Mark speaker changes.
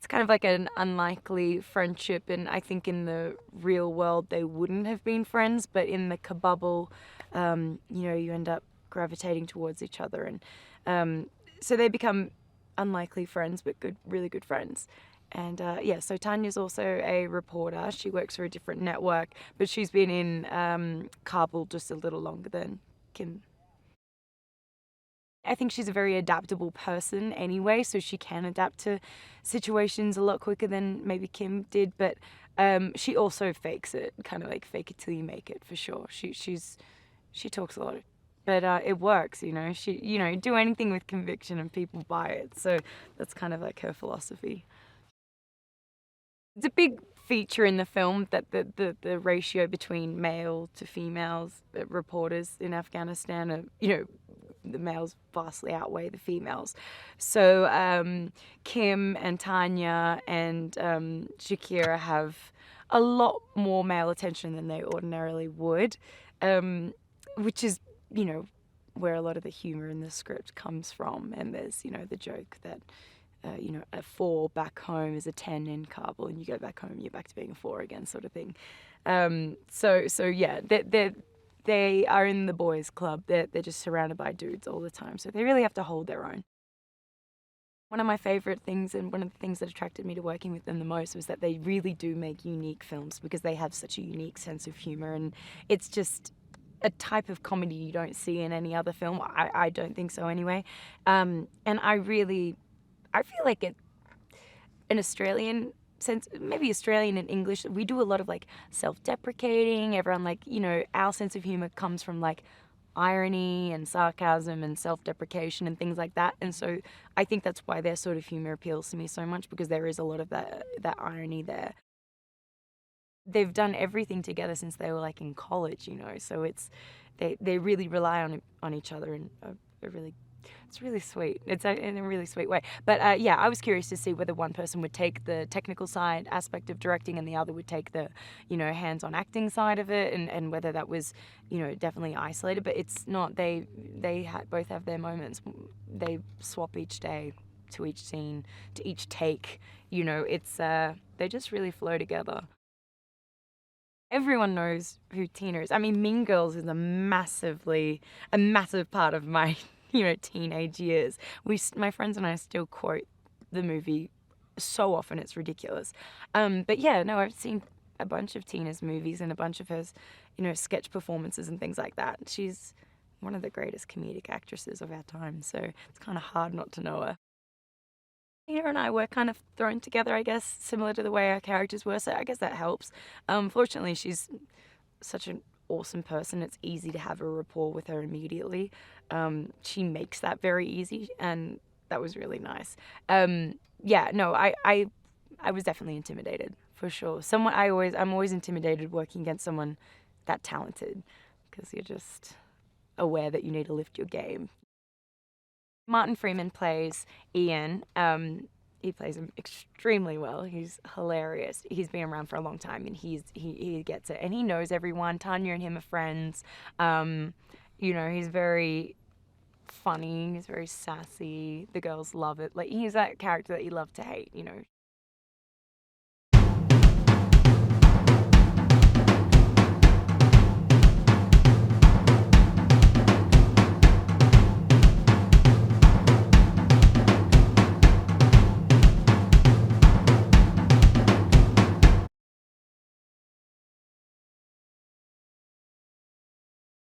Speaker 1: kind of like an unlikely friendship, and I think in the real world they wouldn't have been friends, but in the kabubble, you end up gravitating towards each other, and so they become unlikely friends, but really good friends. And so Tanya's also a reporter. She works for a different network, but she's been in Kabul just a little longer than Kim. I think she's a very adaptable person anyway, so she can adapt to situations a lot quicker than maybe Kim did, but she also fakes it, kind of like fake it till you make it, for sure. She talks a lot, but it works, She do anything with conviction and people buy it, so that's kind of like her philosophy. It's a big feature in the film that the ratio between male to females reporters in Afghanistan are, the males vastly outweigh the females. So Kim and Tanya and Shakira have a lot more male attention than they ordinarily would, which is, where a lot of the humor in the script comes from. And there's, the joke that, a 4 back home is a 10 in Kabul, and you go back home, you're back to being a 4 again, sort of thing. So yeah, they are in the boys' club. They're just surrounded by dudes all the time, so they really have to hold their own. One of my favorite things, and one of the things that attracted me to working with them the most, was that they really do make unique films because they have such a unique sense of humor, and it's just a type of comedy you don't see in any other film. I don't think so anyway. And I feel like an Australian sense, maybe Australian and English, we do a lot of like self-deprecating. Everyone, like, our sense of humor comes from like irony and sarcasm and self-deprecation and things like that. And so I think that's why their sort of humor appeals to me so much, because there is a lot of that irony there. They've done everything together since they were like in college, so they really rely on each other in it's really sweet. It's in a really sweet way. But I was curious to see whether one person would take the technical side aspect of directing and the other would take the, hands-on acting side of it, and whether that was, definitely isolated. But it's not. They both have their moments. They swap each day to each scene, to each take. It's they just really flow together. Everyone knows who Tina is. I mean, Mean Girls is a massive part of my teenage years. My friends and I still quote the movie so often, it's ridiculous. But yeah, no, I've seen a bunch of Tina's movies and a bunch of her, sketch performances and things like that. She's one of the greatest comedic actresses of our time, so it's kind of hard not to know her. Tina and I were kind of thrown together, I guess, similar to the way our characters were, so I guess that helps. Fortunately, she's such an awesome person. It's easy to have a rapport with her immediately. She makes that very easy, and that was really nice. I was definitely intimidated, for sure. I'm always intimidated working against someone that talented, because you're just aware that you need to lift your game. Martin Freeman plays Ian. He plays him extremely well. He's hilarious. He's been around for a long time, and he gets it, and he knows everyone. Tanya and him are friends. He's very funny. He's very sassy. The girls love it. Like, he's that character that you love to hate.